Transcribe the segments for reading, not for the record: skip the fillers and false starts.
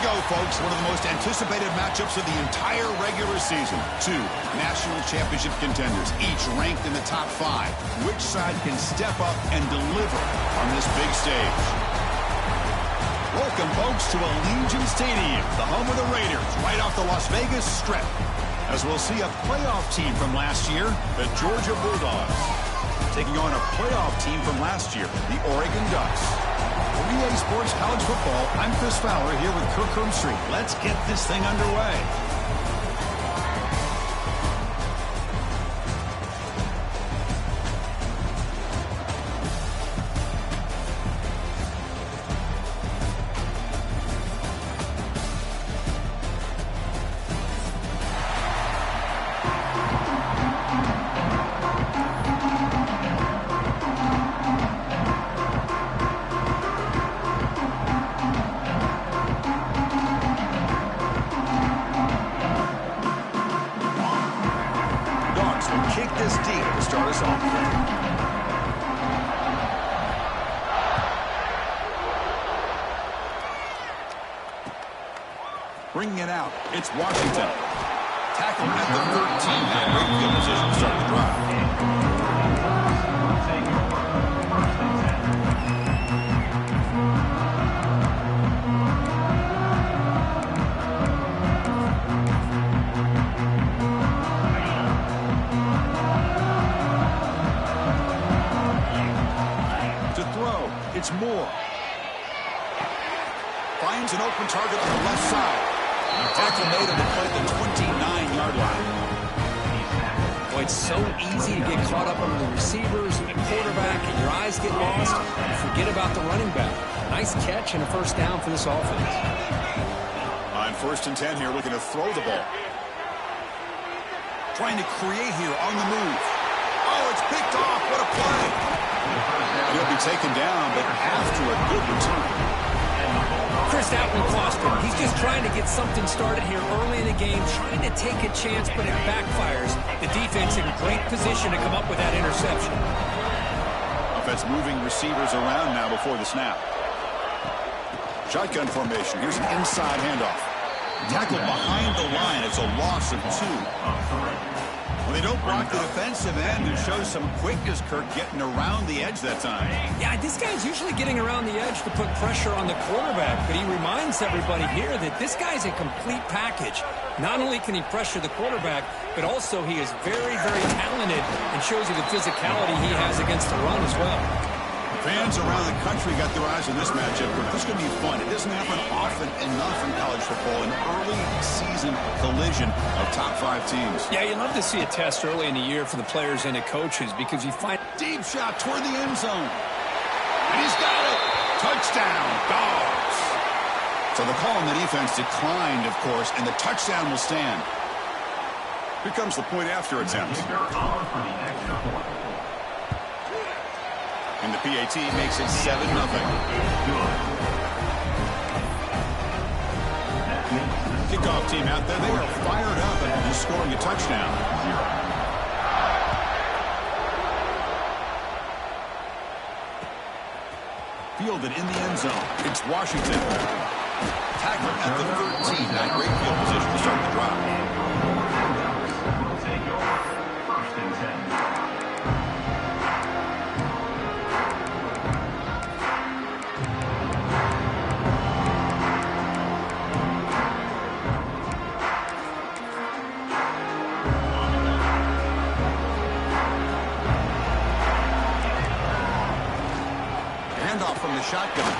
go, folks. One of the most anticipated matchups of the entire regular season. Two national championship contenders, each ranked in the top 5. Which side can step up and deliver on this big stage? Welcome, folks, to Allegiant Stadium, the home of the Raiders, right off the Las Vegas Strip. As we'll see a playoff team from last year, the Georgia Bulldogs, taking on a playoff team from last year, the Oregon Ducks. For EA Sports College Football, I'm Chris Fowler here with Kirk Herbstreit. Let's get this thing underway. Kick this deep to start us off. Bringing it out, it's Washington. Tackle at the 13. Now great field position to start the drive. It's Moore. Finds an open target on the left side. Tackle made on the play at the 29-yard line. Boy, it's so easy to get caught up on the receivers and the quarterback, and your eyes get lost. You forget about the running back. Nice catch and a first down for this offense. On 1st and 10 here, looking to throw the ball. Trying to create here on the move. Oh, it's picked off. What a play. He'll be taken down, but after a good return. Chris, that one cost him. He's just trying to get something started here early in the game, trying to take a chance, but it backfires. The defense in great position to come up with that interception. Offense moving receivers around now before the snap. Shotgun formation. Here's an inside handoff. Tackled behind the line. It's a loss of 2. Well, they don't block the defensive end and show some quickness, Kirk, getting around the edge that time. Yeah, this guy's usually getting around the edge to put pressure on the quarterback, but he reminds everybody here that this guy's a complete package. Not only can he pressure the quarterback, but also he is very, very talented and shows you the physicality he has against the run as well. Fans around the country got their eyes on this matchup. This is going to be fun. It doesn't happen often enough in college football, an early season collision of top 5 teams. Yeah, you love to see a test early in the year for the players and the coaches because you find... Deep shot toward the end zone. And he's got it. Touchdown, Dogs. So the call on the defense declined, of course, and the touchdown will stand. Here comes the point after attempt. And the PAT makes it 7-0. Kickoff team out there, they are fired up and just scoring a touchdown. Fielded in the end zone. It's Washington. Tackle at the 13. Not great field position to start the drive. From the shotgun.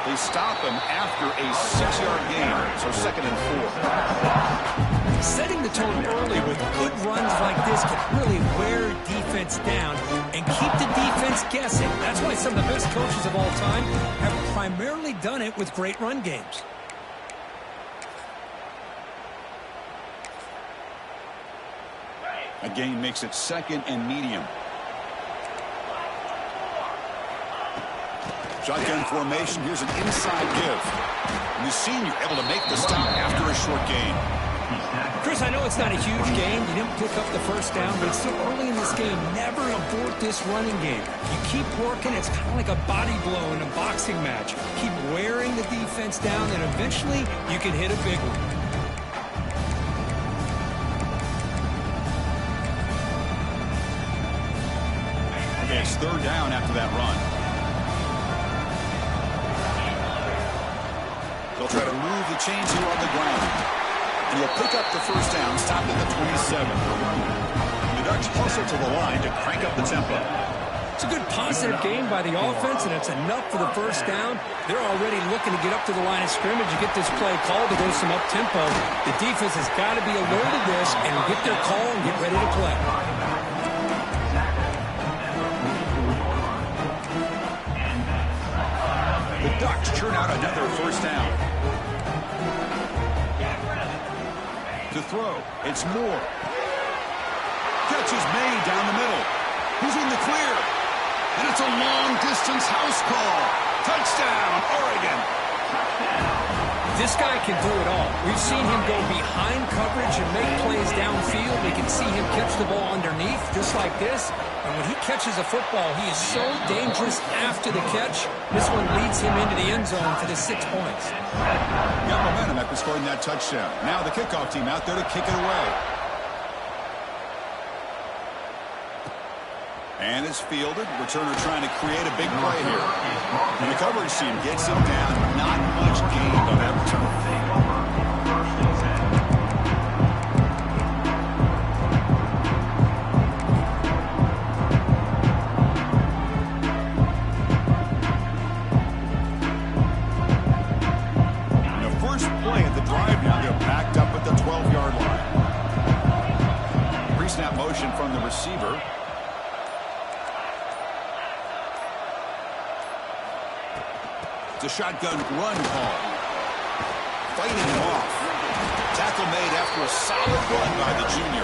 They stop him after a 6-yard gain, so 2nd and 4. Setting the tone early with good runs like this can really wear defense down and keep the defense guessing. That's why some of the best coaches of all time have primarily done it with great run games. A gain makes it 2nd and medium. Shotgun formation. Here's an inside give. And the senior able to make the stop after a short gain. Chris, I know it's not a huge game. You didn't pick up the first down, but it's still early in this game. Never abort this running game. You keep working. It's kind of like a body blow in a boxing match. Keep wearing the defense down, and eventually you can hit a big one. Okay, it's third down after that run. They'll try to move the chains here on the ground. And he'll pick up the first down, stopped at the 27. The Ducks hustle to the line to crank up the tempo. It's a good positive game by the offense, and it's enough for the first down. They're already looking to get up to the line of scrimmage and get this play called to go some up-tempo. The defense has got to be alert to this and get their call and get ready to play. The Ducks churn out another first down. To throw, it's Moore. Catch is made down the middle. Who's in the clear? And it's a long-distance house call. Touchdown, Oregon. This guy can do it all. We've seen him go behind coverage and make plays downfield. We can see him catch the ball underneath, just like this. And when he catches a football, he is so dangerous after the catch. This one leads him into the end zone for the 6 points. Got momentum after scoring that touchdown. Now the kickoff team out there to kick it away. And it's fielded. Returner trying to create a big play here. And the coverage team gets him down. Not much gain on that return. And the first play at the drive now, they're backed up at the 12-yard line. Pre-snap motion from the receiver. It's a shotgun run call. Fighting him off. Tackle made after a solid run by the junior.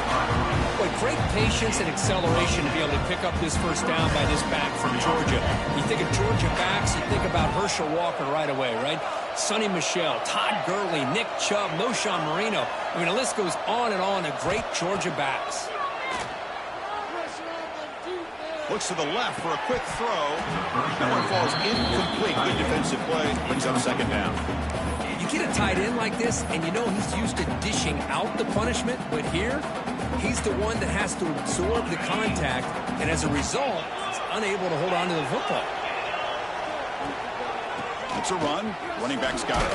Boy, great patience and acceleration to be able to pick up this first down by this back from Georgia. You think of Georgia backs, you think about Herschel Walker right away, right? Sonny Michel, Todd Gurley, Nick Chubb, Noshawn Marino. I mean, the list goes on and on of great Georgia backs. Looks to the left for a quick throw. That one falls incomplete. Good defensive play. Brings up second down. You get a tight end like this, and you know he's used to dishing out the punishment, but here, he's the one that has to absorb the contact, and as a result, he's unable to hold on to the football. It's a run. Running back's got it.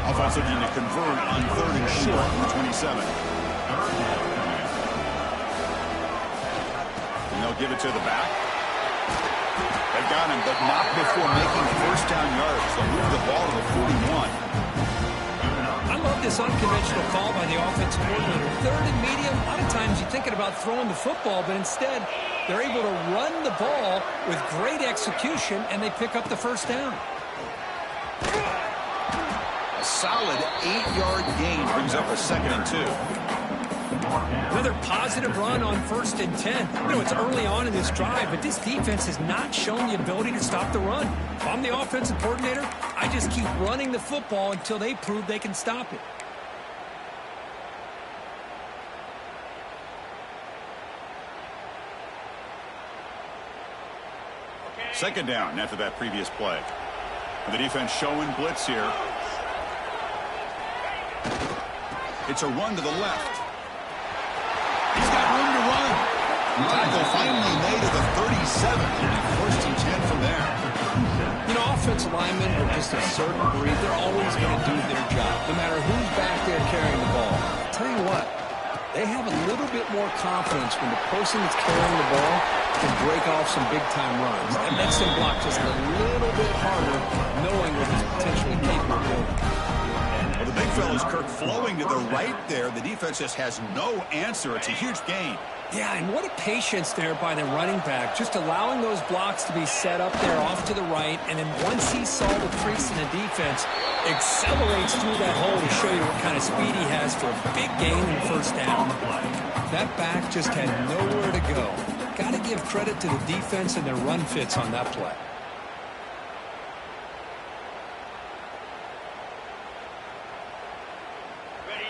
Offense looking to convert on third and short from the 27. They'll give it to the back. They've got him, but not before making first down yards. They'll move the ball to the 41. I love this unconventional call by the offensive coordinator. Third and medium, a lot of times you're thinking about throwing the football, but instead they're able to run the ball with great execution, and they pick up the first down. A solid 8-yard gain brings up a second and 2. Another positive run on first and 10. You know, it's early on in this drive, but this defense has not shown the ability to stop the run. If I'm the offensive coordinator, I just keep running the football until they prove they can stop it. Second down after that previous play. The defense showing blitz here. It's a run to the left. He's got room to run. Tackle finally made at the 37. First and 10 from there. You know, offensive linemen are just a certain breed. They're always going to do their job, no matter who's back there carrying the ball. I'll tell you what, they have a little bit more confidence when the person that's carrying the ball can break off some big-time runs. That makes them block just a little bit harder, knowing what he's potentially capable of doing. Well, the big fella's Kirk flowing to the right there. The defense just has no answer. It's a huge gain. Yeah, and what a patience there by the running back, just allowing those blocks to be set up there off to the right, and then once he saw the crease in the defense, accelerates through that hole to show you what kind of speed he has for a big gain and first down. That back just had nowhere to go. Got to give credit to the defense and their run fits on that play.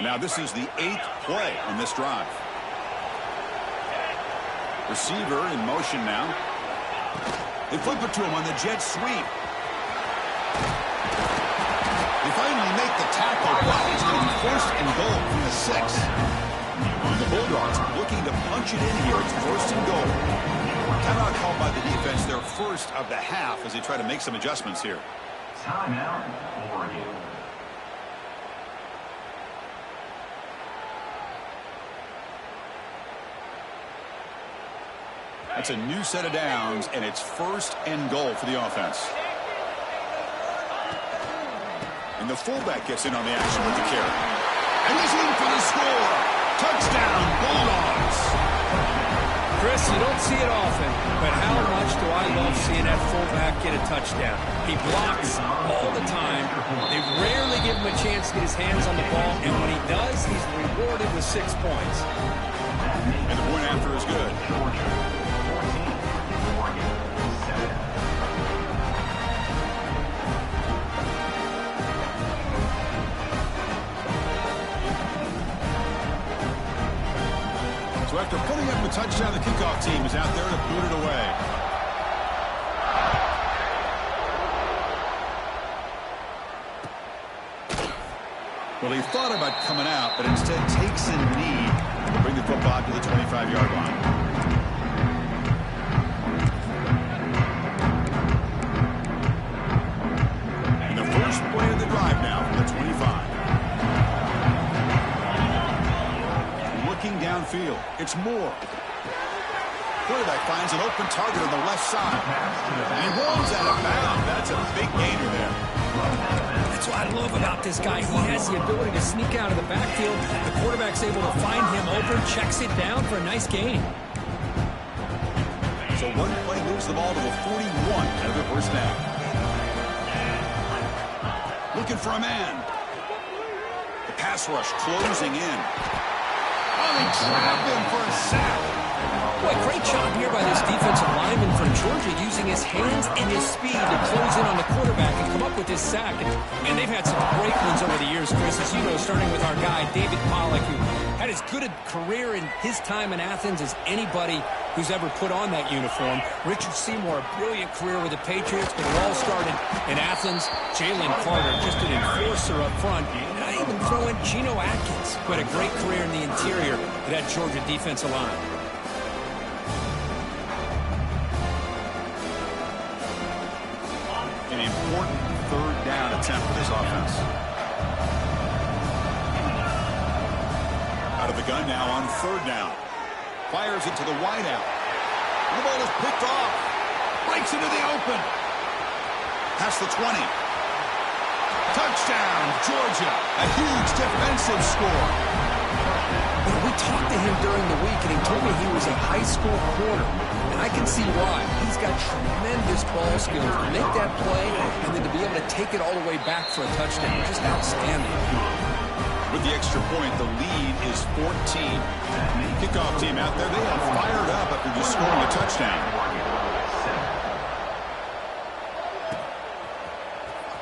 Now this is the 8th play in this drive. Receiver in motion now. They flip it to him on the jet sweep. They finally make the tackle, but it's going to be first and goal from the 6. And the Bulldogs looking to punch it in here. It's first and goal. Timeout called by the defense, their first of the half, as they try to make some adjustments here. Timeout, Oregon. That's a new set of downs, and it's first and goal for the offense. And the fullback gets in on the action with the carry. And he's in for the score. Touchdown, Bulldogs. Chris, you don't see it often, but how much do I love seeing that fullback get a touchdown? He blocks all the time. They rarely give him a chance to get his hands on the ball, and when he does, he's rewarded with 6 points. And the point after is good. So after putting up a touchdown, the kickoff team is out there to boot it away. Well, he thought about coming out, but instead takes a knee to bring the football to the 25-yard line. And the first play of the drive now from the 25. Looking downfield, it's Moore. Quarterback finds an open target on the left side. And he rolls out of bounds. That's a big gainer there. That's what I love about this guy. He has the ability to sneak out of the backfield. The quarterback's able to find him open, checks it down for a nice gain. So one play moves the ball to the 41 out of the first down. Looking for a man. The pass rush closing in. Oh, they trap him for a sack. Boy, great job here by this defensive lineman from Georgia, using his hands and his speed to close in on the quarterback and come up with this sack. And they've had some great ones over the years, Chris, as you know, starting with our guy, David Pollack, who had as good a career in his time in Athens as anybody who's ever put on that uniform. Richard Seymour, a brilliant career with the Patriots, but it all started in Athens. Jalen Carter, just an enforcer up front. And I even throw in Geno Atkins, who had a great career in the interior of that Georgia defensive line. An important third down attempt for this offense. Out of the gun now on third down. Fires it to the wideout. The ball is picked off. Breaks into the open. Past the 20. Touchdown, Georgia. A huge defensive score. We talked to him during the week, and he told me he was a high school corner. And I can see why. He's got tremendous ball skills to make that play and then to be able to take it all the way back for a touchdown. Just outstanding. With the extra point, the lead is 14. Kickoff team out there, they are fired up after just scoring a touchdown.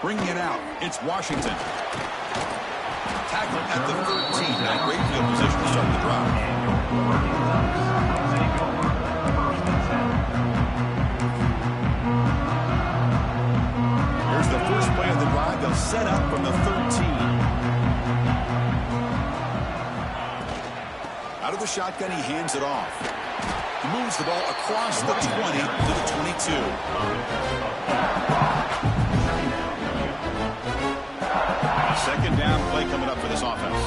Bringing it out, it's Washington. Tackle at the 13. Now great field position to start the drive. Here's the first play of the drive. They'll set up from the 13. Out of the shotgun, he hands it off. He moves the ball across the 20 to the 22. Second down play coming up for this offense.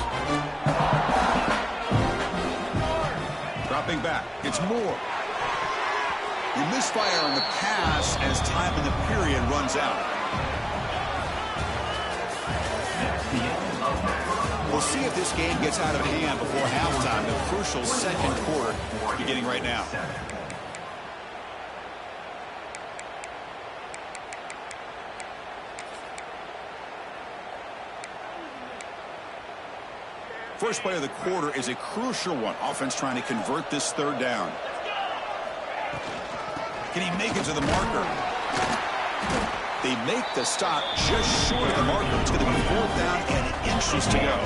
Dropping back, it's Moore. You misfire on the pass as time in the period runs out. We'll see if this game gets out of hand before halftime, the crucial second quarter beginning right now. First play of the quarter is a crucial one. Offense trying to convert this third down. Can he make it to the marker? They make the stop just short of the marker. It's going to be 4th down and inches to go.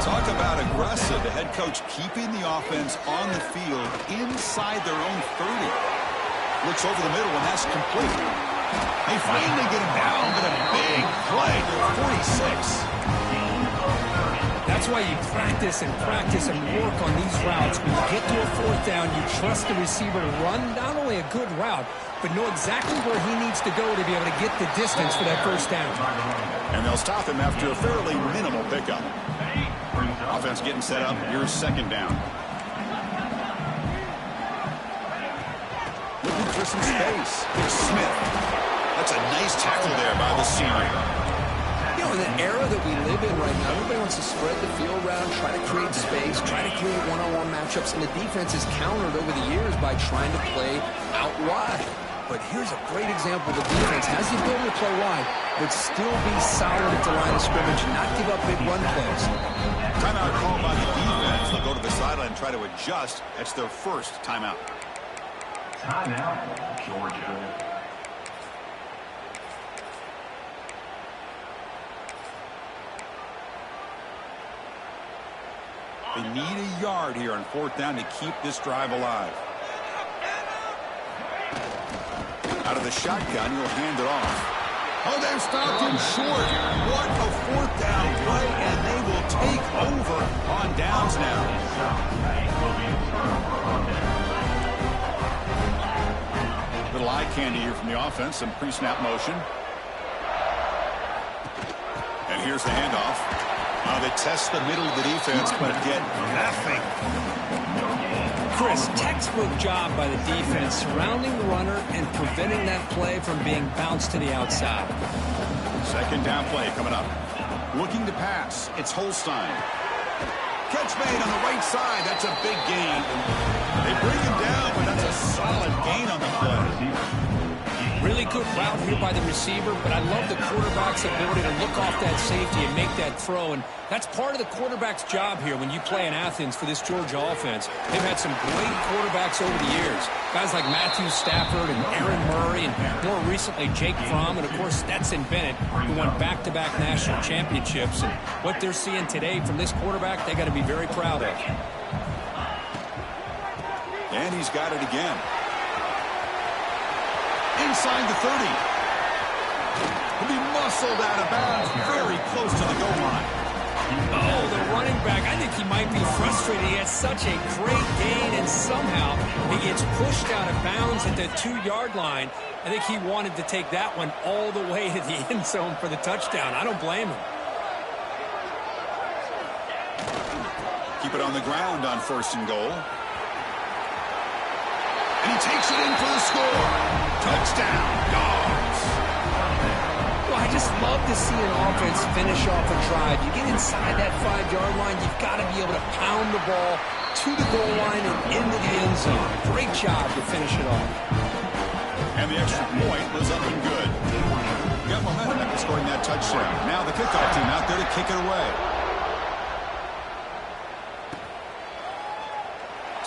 Talk about aggressive. The head coach keeping the offense on the field inside their own 30. Looks over the middle, and that's complete. They finally get him down, but a big play to 46. That's why you practice and practice and work on these routes. When you get to a fourth down, you trust the receiver to run not only a good route, but know exactly where he needs to go to be able to get the distance for that first down. And they'll stop him after a fairly minimal pickup. Offense getting set up. Here's second down. Looking for some space. Here's Smith. That's a nice tackle there by the senior. You know, in the era that we live in right now, everybody wants to spread the field around, try to create space, try to create one-on-one matchups, and the defense is countered over the years by trying to play out wide. But here's a great example. The defense has the ability to play wide, but still be solid at the line of scrimmage and not give up big run plays. Timeout called by the defense. They'll go to the sideline and try to adjust. That's their first timeout. Timeout, Georgia. They need a yard here on fourth down to keep this drive alive. Out of the shotgun, he'll hand it off. Oh, they've stopped him short. What a fourth down play, and they will take over on downs now. Little eye candy here from the offense, some pre-snap motion. And here's the handoff. They test the middle of the defense, but get nothing. Chris, textbook job by the defense surrounding the runner and preventing that play from being bounced to the outside. Second down play coming up. Looking to pass. It's Holstein. Catch made on the right side. That's a big gain. They bring him down, but that's a solid gain on the play. Really good route here by the receiver, but I love the quarterback's ability to look off that safety and make that throw. And that's part of the quarterback's job here when you play in Athens for this Georgia offense. They've had some great quarterbacks over the years. Guys like Matthew Stafford and Aaron Murray and more recently Jake Fromm and, of course, Stetson Bennett, who won back-to-back national championships. And what they're seeing today from this quarterback, they got to be very proud of. And he's got it again. Inside the 30. He'll be muscled out of bounds very close to the goal line. Oh, the running back. I think he might be frustrated. He has such a great gain, and somehow he gets pushed out of bounds at the 2-yard line. I think he wanted to take that one all the way to the end zone for the touchdown. I don't blame him. Keep it on the ground on first and goal. And he takes it in for the score. Touchdown, Dogs. Well, I just love to see an offense finish off a drive. You get inside that 5-yard line, you've got to be able to pound the ball to the goal line and into the end zone. Great job to finish it off. And the extra point was up and good. Got momentum after scoring that touchdown. Now the kickoff team out there to kick it away.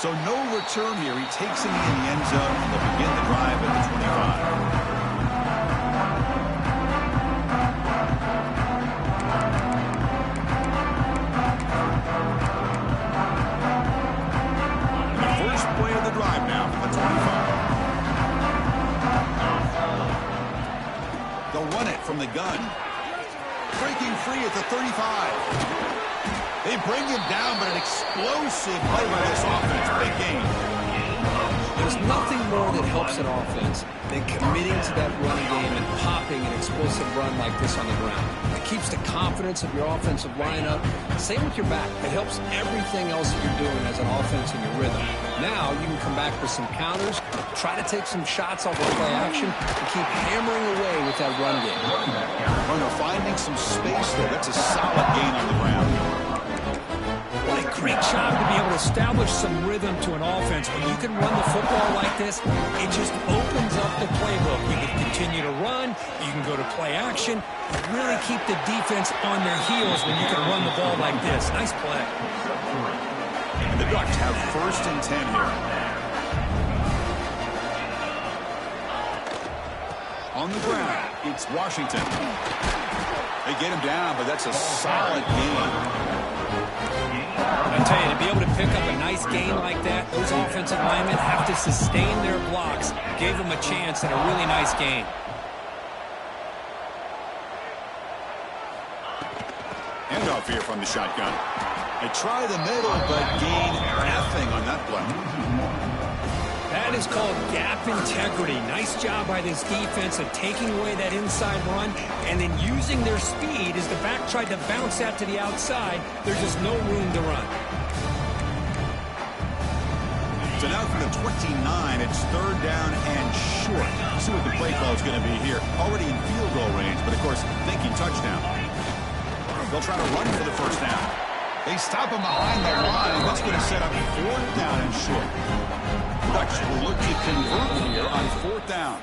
So no return here. He takes it in the end zone. They'll begin the drive at the 25. And the first play of the drive now from the 25. They'll run it from the gun. Breaking free at the 35. They bring him down, but an explosive play by this offense. Big game. There's nothing more that helps an offense than committing to that running game and popping an explosive run like this on the ground. It keeps the confidence of your offensive lineup. Same with your back. It helps everything else that you're doing as an offense in your rhythm. Now you can come back with some counters, try to take some shots off of play action, and keep hammering away with that run game. Runner finding some space there. That's a solid gain on the ground. What a great job to be able to establish some rhythm to an offense. When you can run the football like this, it just opens up the playbook. You can continue to run. You can go to play action. Really keep the defense on their heels when you can run the ball like this. Nice play. And the Ducks have first and 10 here. On the ground, it's Washington. They get him down, but that's a solid gain. I tell you, to be able to pick up a nice gain like that, those offensive linemen have to sustain their blocks. Gave them a chance at a really nice gain. Handoff here from the shotgun. They try the middle, but gain nothing on that play. That is called gap integrity. Nice job by this defense of taking away that inside run and then using their speed as the back tried to bounce that to the outside. There's just no room to run. So now from the 29, it's third down and short. Let's see what the play call is going to be here. Already in field goal range, but of course, thinking touchdown. They'll try to run for the first down. They stop him behind the line. That's going to set up fourth down and short. Ducks will look to convert here on fourth down.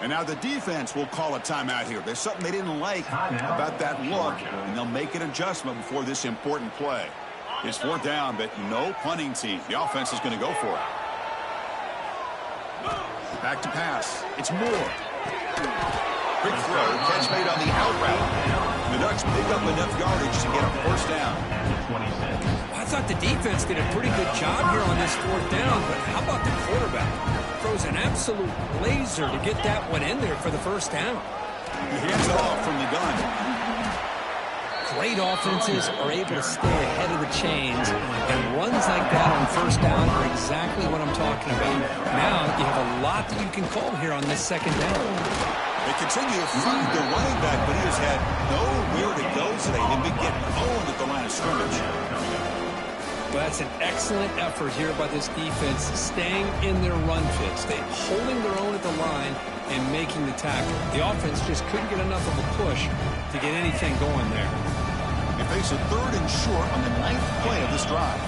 And now the defense will call a timeout here. There's something they didn't like about that look, and they'll make an adjustment before this important play. It's fourth down, but no punting team. The offense is going to go for it. Back to pass. It's Moore. Quick throw. Catch made on the out route. The Ducks pick up enough yardage to get a first down. I thought the defense did a pretty good job here on this fourth down, but how about the quarterback? Throws an absolute laser to get that one in there for the first down. He hands it off from the gun. Great offenses are able to stay ahead of the chains, and runs like that on first down are exactly what I'm talking about. Now you have a lot that you can call here on this second down. They continue to feed the running back, but he has had nowhere to go today. They've been getting owned at the line of scrimmage. Well, that's an excellent effort here by this defense, staying in their run fits. They're holding their own at the line and making the tackle. The offense just couldn't get enough of a push to get anything going there. They face a third and short on the ninth play of this drive.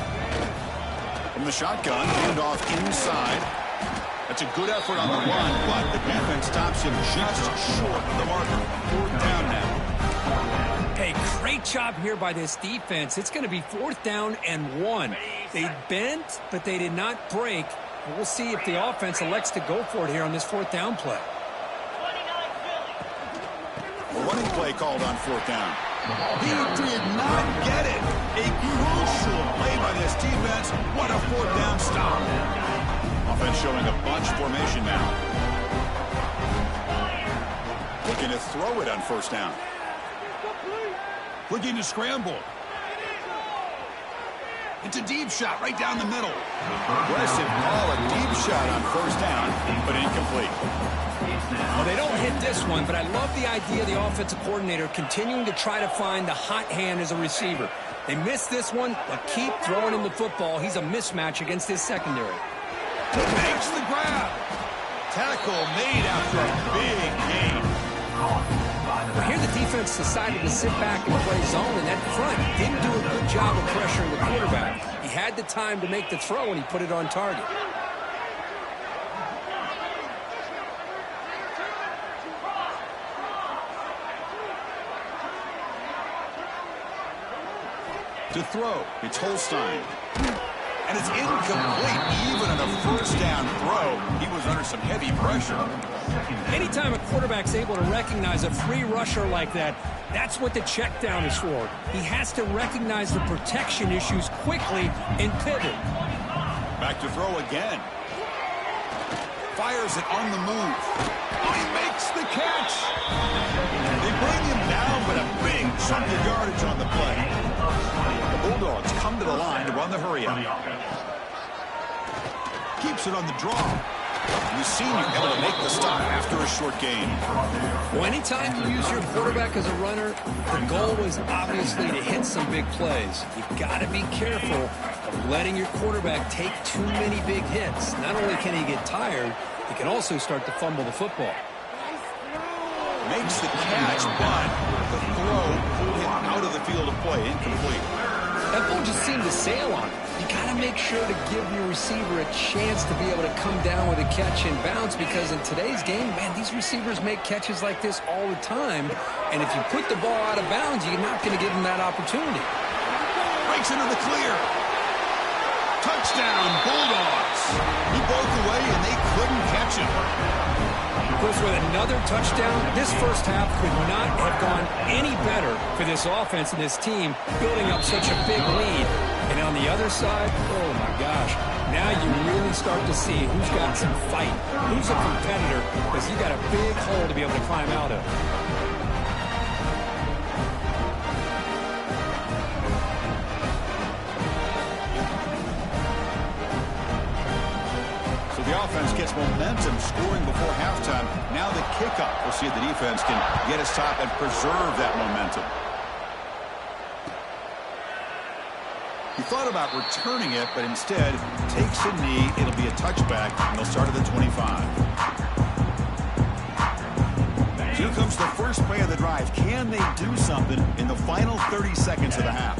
From the shotgun, handoff inside. That's a good effort on the run, but the defense stops him just short of the marker. Fourth down now. Hey, great job here by this defense. It's going to be fourth down and 1. They bent, but they did not break. We'll see if the offense elects to go for it here on this fourth down play. A running play called on fourth down. He did not get it. A crucial play by this defense. What a fourth down stop. Offense showing a bunch formation now. Looking to throw it on first down. Looking to scramble. It's a deep shot right down the middle. Aggressive call, a deep shot on first down, but incomplete. Well, they don't hit this one, but I love the idea of the offensive coordinator continuing to try to find the hot hand as a receiver. They missed this one, but keep throwing him the football. He's a mismatch against his secondary. He makes the grab. Tackle made after a big gain. Well, here the defense decided to sit back and play zone, and that front didn't do a good job of pressuring the quarterback. He had the time to make the throw, and he put it on target. To throw, it's Holstein. And it's incomplete. Even on a first down throw, he was under some heavy pressure. Anytime a quarterback's able to recognize a free rusher like that, that's what the check down is for. He has to recognize the protection issues quickly and pivot. Back to throw again. Fires it on the move. Oh, he makes the catch. They bring him down, but a big chunk of yardage on the play. The Bulldogs come to the line to run the hurry-up. Keeps it on the draw. And the senior able to make the stop after a short gain. Well, anytime you use your quarterback as a runner, the goal was obviously to hit some big plays. You've got to be careful of letting your quarterback take too many big hits. Not only can he get tired, he can also start to fumble the football. Makes the catch, but the throw pulled him out of the field of play. Incomplete. That ball just seemed to sail on him. You got to make sure to give your receiver a chance to be able to come down with a catch and bounce, because in today's game, man, these receivers make catches like this all the time. And if you put the ball out of bounds, you're not going to give them that opportunity. Breaks into the clear. Touchdown, Bulldogs. He broke away, and they couldn't catch him. Of course, with another touchdown, this first half could not have gone any better for this offense and this team, building up such a big lead. And on the other side, oh my gosh, now you really start to see who's got some fight, who's a competitor, because you got a big hole to be able to climb out of. So the offense gets momentum scoring before halftime. Now the kickoff. We'll see if the defense can get a stop and preserve that momentum. He thought about returning it, but instead takes a knee. It'll be a touchback, and they'll start at the 25. Here comes the first play of the drive. Can they do something in the final 30 seconds of the half?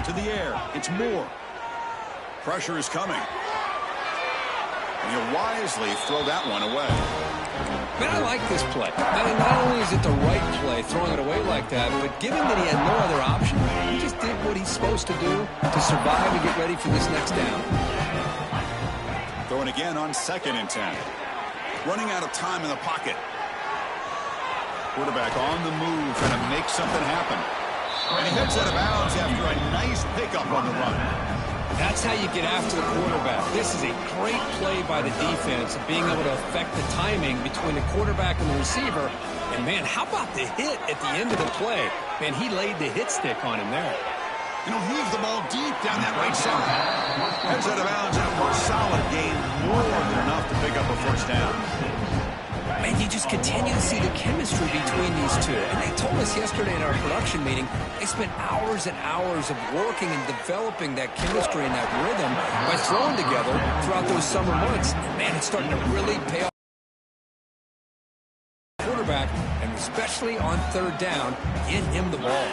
To the air. It's Moore. Pressure is coming. And he'll wisely throw that one away. Man, I like this play. Not only is it the right play, throwing it away like that, but given that he had no other option, he just did what he's supposed to do to survive and get ready for this next down. Throwing again on 2nd and 10. Running out of time in the pocket. Quarterback on the move, trying to make something happen. And he heads out of bounds after a nice pickup on the run. That's how you get after the quarterback. This is a great play by the defense, being able to affect the timing between the quarterback and the receiver. And, man, how about the hit at the end of the play? Man, he laid the hit stick on him there. And he'll heave the ball deep down that right side. Heads out of bounds and a more solid gain, more than enough to pick up a first down. Man, you just continue to see the chemistry between these two. And they told us yesterday in our production meeting, they spent hours and hours of working and developing that chemistry and that rhythm by throwing together throughout those summer months. And man, it's starting to really pay off. Quarterback, and especially on 3rd down, get him the ball.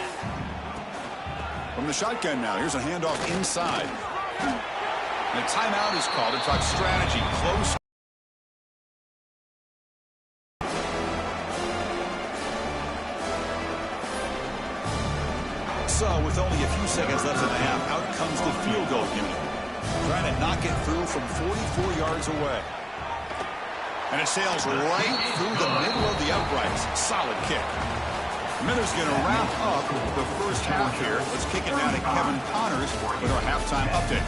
From the shotgun now, here's a handoff inside. And a timeout is called to talk strategy. Close. So, with only a few seconds left in the half, out comes the field goal unit. Trying to knock it through from 44 yards away. And it sails right through the middle of the uprights. Solid kick. Miller's going to wrap up the first half here. Let's kick it down to Kevin Connors with our halftime update.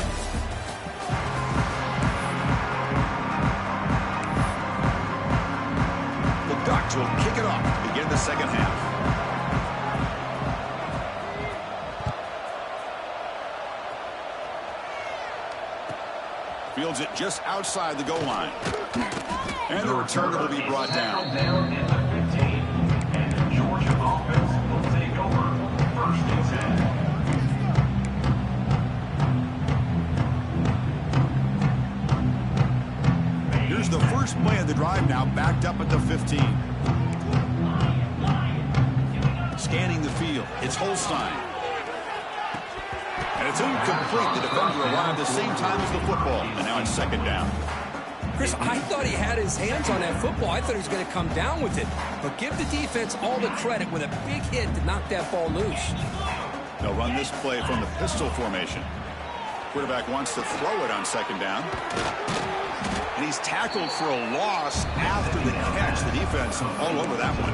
The Ducks will kick it off to begin the second half. Fields it just outside the goal line. And the returner will be brought down. Down in the 15. And the Georgia offense will take over 1st and 10. Here's the first play of the drive now, backed up at the 15. Scanning the field. It's Holstein. And it's incomplete. The defender arrived the same time as the football. And now it's 2nd down. Chris, I thought he had his hands on that football. I thought he was going to come down with it. But give the defense all the credit with a big hit to knock that ball loose. They'll run this play from the pistol formation. Quarterback wants to throw it on 2nd down. And he's tackled for a loss after the catch. The defense all over that one.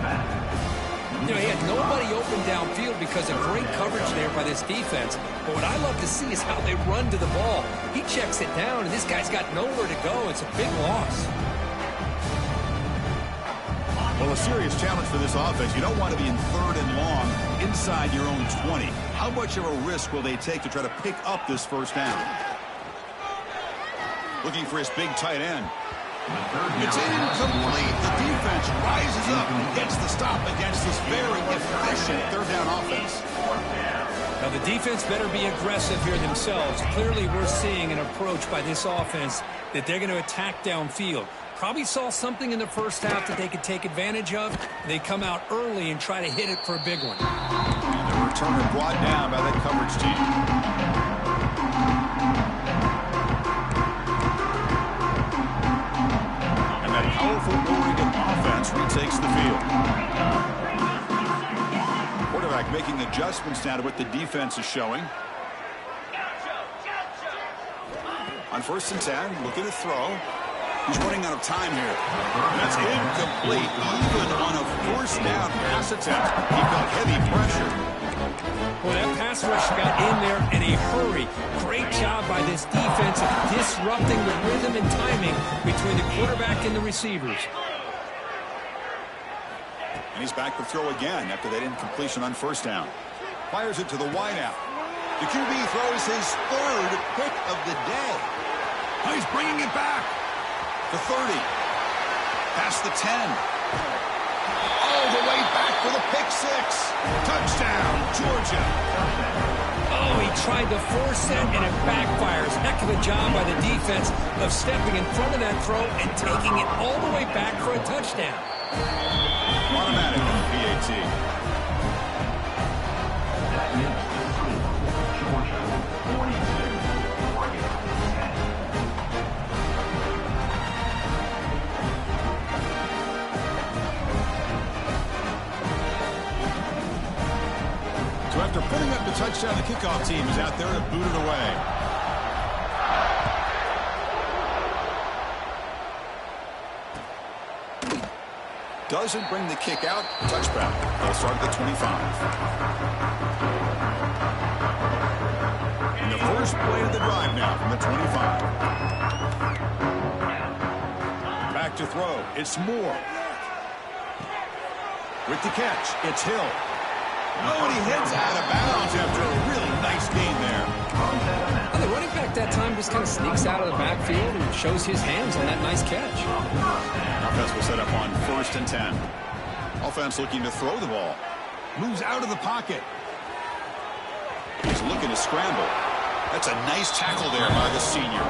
You know, he had nobody open downfield because of great coverage there by this defense. But what I love to see is how they run to the ball. He checks it down, and this guy's got nowhere to go. It's a big loss. Well, a serious challenge for this offense. You don't want to be in 3rd and long inside your own 20. How much of a risk will they take to try to pick up this first down? Looking for his big tight end. It's incomplete. The defense rises up and gets the stop against this very efficient 3rd down offense. Now, the defense better be aggressive here themselves. Clearly, we're seeing an approach by this offense that they're going to attack downfield. Probably saw something in the first half that they could take advantage of. They come out early and try to hit it for a big one. And the returner brought down by that coverage team. Powerful Oregon offense retakes the field. Quarterback making adjustments now to what the defense is showing. On 1st and 10, looking to throw. He's running out of time here. That's incomplete. Even on a 1st down pass attempt, he felt heavy pressure. Well, that pass rush got in there in a hurry. Great job by this defense of disrupting the rhythm and timing between the quarterback and the receivers. And he's back to throw again after that incompletion on first down. Fires it to the wideout. The QB throws his third pick of the day. Oh, he's bringing it back. The 30. Past the 10. All the way back for the pick six. Touchdown, Georgia. Oh, he tried to force it, and it backfires. Heck of a job by the defense of stepping in front of that throw and taking it all the way back for a touchdown. Automatic on PAT. That is Georgia 42, Oregon 10. So after putting up the touchdown, the kickoff team is out there to boot it away. Doesn't bring the kick out. Touchback. They'll start at the 25. And the first play of the drive now from the 25. Back to throw. It's Moore. With the catch, it's Hill. Oh, and he heads out of bounds after a really nice game there. And the running back that time just kind of sneaks out of the backfield and shows his hands on that nice catch. Offense will set up on 1st and 10. Offense looking to throw the ball. Moves out of the pocket. He's looking to scramble. That's a nice tackle there by the senior.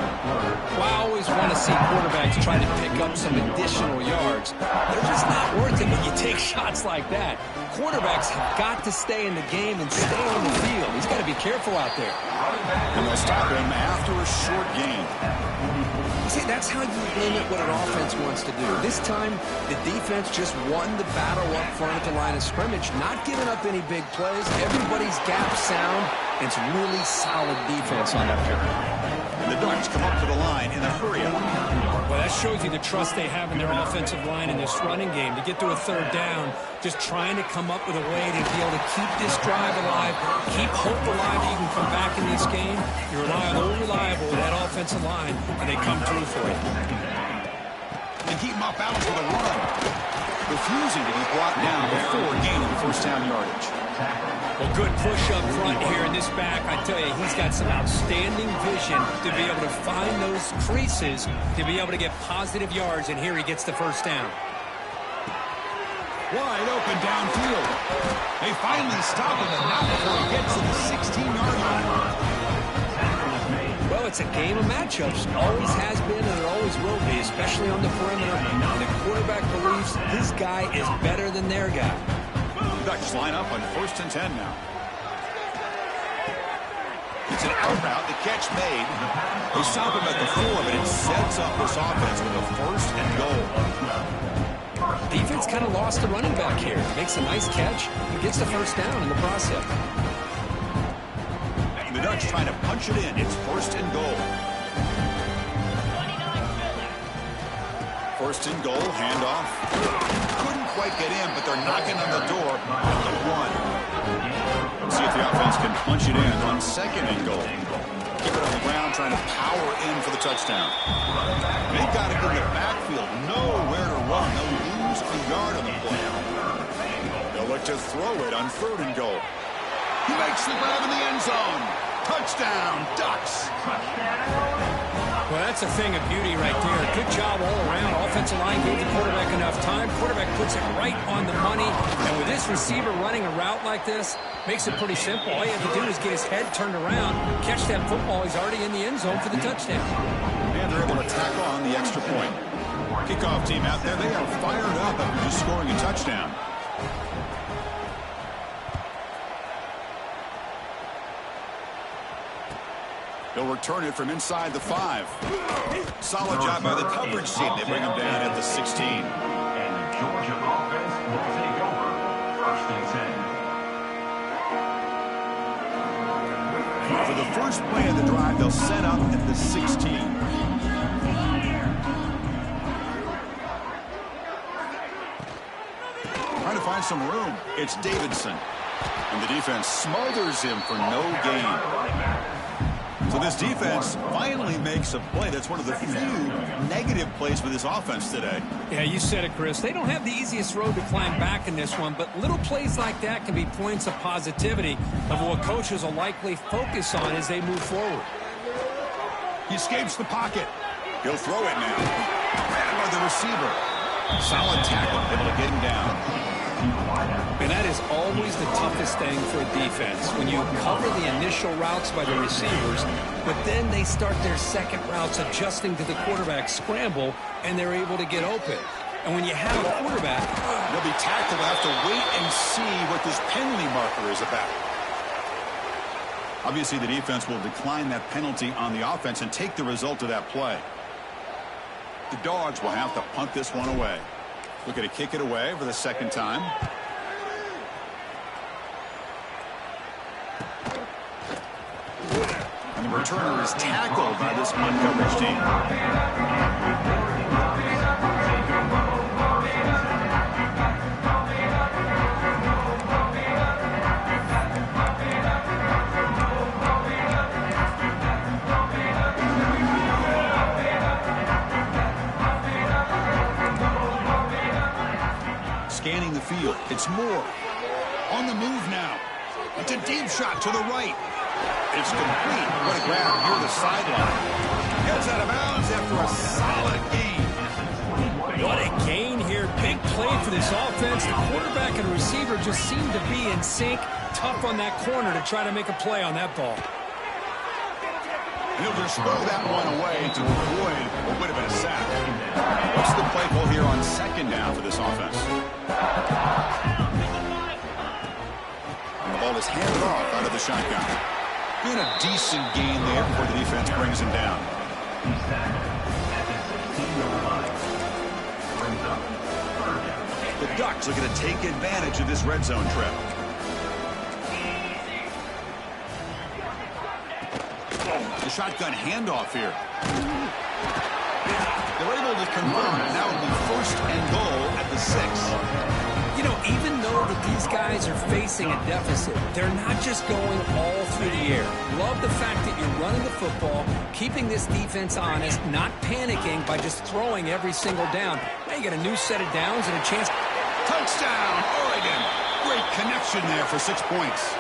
Well, I always want to see quarterbacks try to pick up some additional yards. They're just not worth it when you take shots like that. Quarterbacks have got to stay in the game and stay on the field. He's got to be careful out there. And they'll stop him after a short gain. See, that's how you limit what an offense wants to do. This time, the defense just won the battle up front at the line of scrimmage, not giving up any big plays. Everybody's gap sound. It's really solid defense on that period. And the Ducks come up to the line in a hurry-up. Well, that shows you the trust they have in their offensive line in this running game. To get to a third down, just trying to come up with a way to be able to keep this drive alive, keep hope alive that you can come back in this game. You're reliable with that offensive line, and they come through for you. And keep him up out for the run. Refusing to be brought down before gaining first down yardage. Well, good push up front here in this back. I tell you, he's got some outstanding vision to be able to find those creases, to be able to get positive yards, and here he gets the first down. Wide open downfield. They finally stop him, and not before he gets to the 16-yard line. Well, it's a game of matchups. Always has been, and it always will be, especially on the perimeter. And the quarterback believes his guy is better than their guy. Ducks line up on 1st and 10 now. It's an out route. The catch made. They stop him at the 4, but it sets up this offense with a 1st and goal. Defense kind of lost the running back here. Makes a nice catch and gets the first down in the process. And the Ducks trying to punch it in. It's 1st and goal. 1st and goal. Handoff. Couldn't quite get in, but they're knocking on the door at the 1. See if the offense can punch it in on 2nd and goal. Keep it on the ground, trying to power in for the touchdown. They got it in the backfield. Nowhere to run. They'll lose a yard on the play. They'll look to throw it on 3rd and goal. He makes the grab in the end zone. Touchdown, Ducks. Well, that's a thing of beauty right there. Good job all around. Offensive line gave the quarterback enough time. Quarterback puts it right on the money. And with this receiver running a route like this, makes it pretty simple. All you have to do is get his head turned around, catch that football. He's already in the end zone for the touchdown. And they're able to tack on the extra point. Kickoff team out there, they are fired up after just scoring a touchdown. They'll return it from inside the 5. Solid job by the coverage team. They bring him down at the 16. And the Georgia offense will take over 1st and 10. For the first play of the drive, they'll set up at the 16. Trying to find some room. It's Davidson. And the defense smothers him for no gain. So this defense finally makes a play. That's one of the few negative plays for this offense today. Yeah, you said it, Chris. They don't have the easiest road to climb back in this one, but little plays like that can be points of positivity of what coaches will likely focus on as they move forward. He escapes the pocket. He'll throw it now. Grabbed by the receiver. Solid tackle, able to get him down. And that is always the toughest thing for a defense, when you cover the initial routes by the receivers, but then they start their second routes adjusting to the quarterback scramble, and they're able to get open. And when you have a quarterback, they'll be tackled. They'll have to wait and see what this penalty marker is about. Obviously, the defense will decline that penalty on the offense and take the result of that play. The Dogs will have to punt this one away. Looking to kick it away for the second time. And the returner is tackled by this punt coverage team. Scanning the field. It's Moore. On the move now. It's a deep shot to the right. It's complete. What a grab near the sideline. Gets out of bounds after a solid gain. What a gain here. Big play for this offense. The quarterback and receiver just seem to be in sync. Tough on that corner to try to make a play on that ball. He'll just throw that one away to avoid what would have been a sack. What's the play call here on second down for this offense? And the ball is handed off out of the shotgun. And a decent gain there before the defense brings him down. The Ducks looking to take advantage of this red zone trip. The shotgun handoff here. They're able to convert it. Now it'll be first and goal at the 6. You know, even though that these guys are facing a deficit, they're not just going all through the air. Love the fact that you're running the football, keeping this defense honest, not panicking by just throwing every single down. Now you get a new set of downs and a chance. Touchdown, Oregon. Great connection there for 6 points.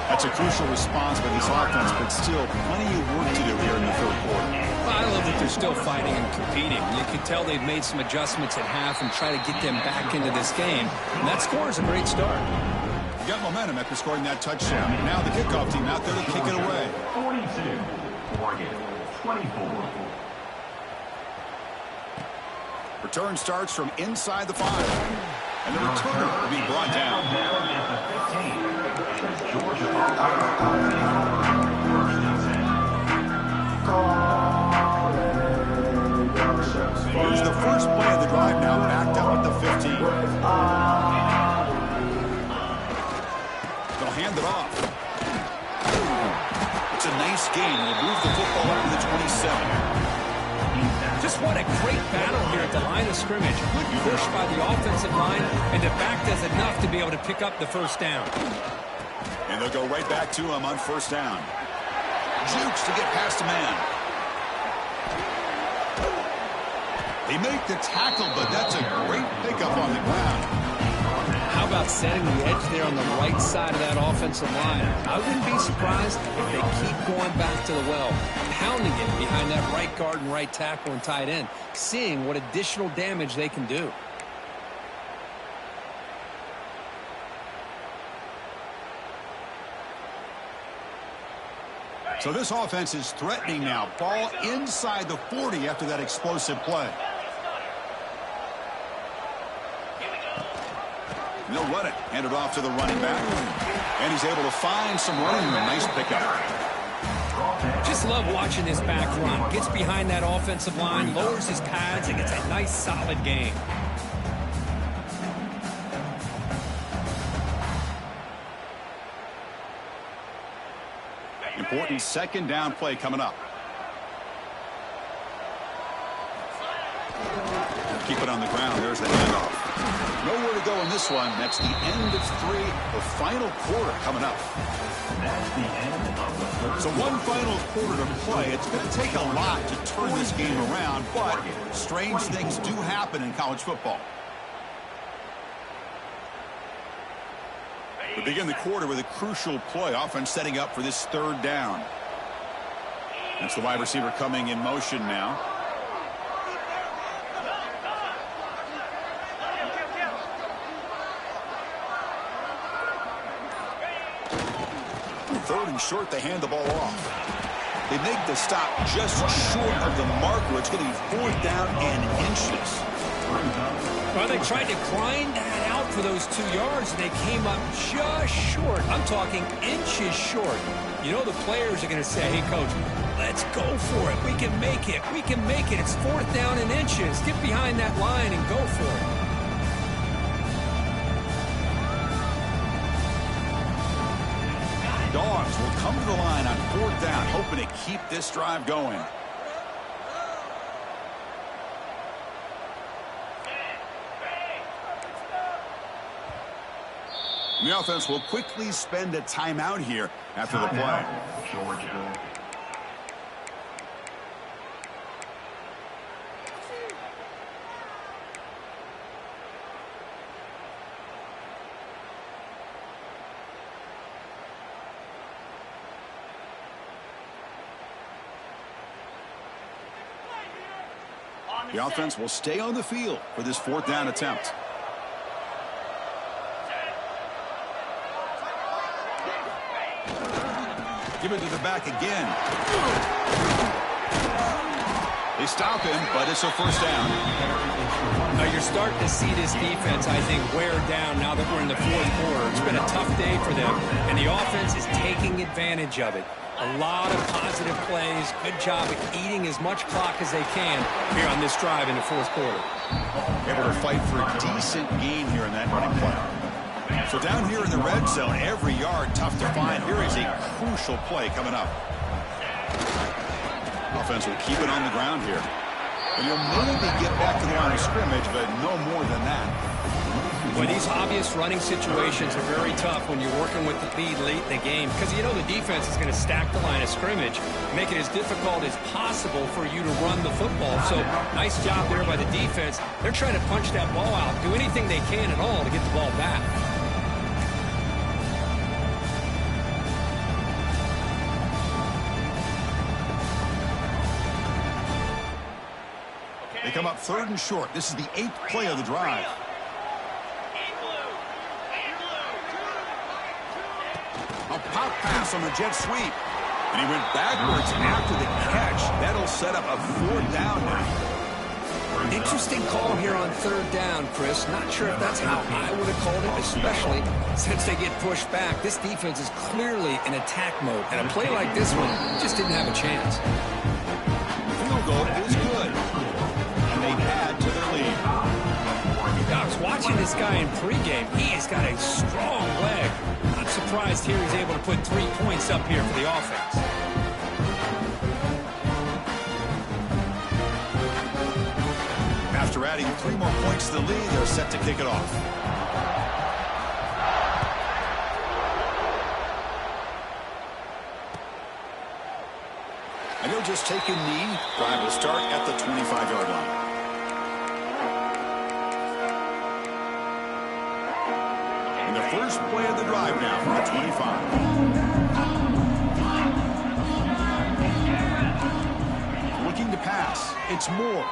That's a crucial response by this offense, but still plenty of work to do here in the third quarter. Well, I love that they're still fighting and competing. You can tell they've made some adjustments at half and try to get them back into this game. And that score is a great start. You got momentum after scoring that touchdown. Now the kickoff team out there to kick it away. 42, Oregon, 24. Return starts from inside the 5. And the returner will be brought down. Down at the 15. Georgia Here's the first play of the drive now, backed up at the 15. They'll hand it off. It's a nice gain. They'll move the football up to the 27. Just what a great battle here at the line of scrimmage. Good push by the offensive line, and the back does enough to be able to pick up the first down. And they'll go right back to him on first down. Jukes to get past a man. They make the tackle, but that's a great pickup on the ground. How about setting the edge there on the right side of that offensive line? I wouldn't be surprised if they keep going back to the well, pounding it behind that right guard and right tackle and tight end, seeing what additional damage they can do. So this offense is threatening now. Ball inside the 40 after that explosive play. And they'll run it. Hand it off to the running back. And he's able to find some running room. Nice pickup. Just love watching this back run. Gets behind that offensive line, lowers his pads, and gets a nice solid gain. Important second down play coming up. Keep it on the ground. There's the handoff. Nowhere to go in this one. That's the end of 3, the final quarter coming up. That's the end of the third. So one final quarter to play. It's going to take a lot to turn this game around, but strange things do happen in college football. We begin the quarter with a crucial play. Offense setting up for this 3rd down. That's the wide receiver coming in motion now. Third and short, they hand the ball off. They make the stop just short of the marker. It's going to be 4th down and inches. Well, they tried to grind that out for those 2 yards, and they came up just short. I'm talking inches short. You know the players are going to say, hey, Coach, let's go for it. We can make it. We can make it. It's 4th down and inches. Get behind that line and go for it. Dogs will come to the line on 4th down, hoping to keep this drive going. The offense will quickly spend a timeout here after the play. Georgia. The offense will stay on the field for this 4th down attempt. Give it to the back again. They stop him, but it's a 1st down. Now you're starting to see this defense, I think, wear down now that we're in the 4th quarter. It's been a tough day for them, and the offense is taking advantage of it. A lot of positive plays. Good job at eating as much clock as they can here on this drive in the 4th quarter. Able to fight for a decent gain here in that running play. So down here in the red zone, every yard tough to find. Here is a crucial play coming up. Offense will keep it on the ground here. And you'll maybe get back to the line of scrimmage, but no more than that. Well, these obvious running situations are very tough when you're working with the lead late in the game because you know the defense is going to stack the line of scrimmage, make it as difficult as possible for you to run the football. So nice job there by the defense. They're trying to punch that ball out, do anything they can at all to get the ball back. They come up 3rd and short. This is the 8th play of the drive. A pop pass on the jet sweep. And he went backwards after the catch. That'll set up a 4th down now. Interesting call here on 3rd down, Chris. Not sure if that's how I would have called it, especially since they get pushed back. This defense is clearly in attack mode, and a play like this one just didn't have a chance. Field goal is good. And they add to their lead. I was watching this guy in pregame. He has got a strong leg. Not surprised here he's able to put 3 points up here for the offense. After adding 3 more points to the lead, they're set to kick it off. And he'll just take a knee. Drive will start at the 25-yard line. And the first play of the drive now from the 25. Looking to pass. It's Moore.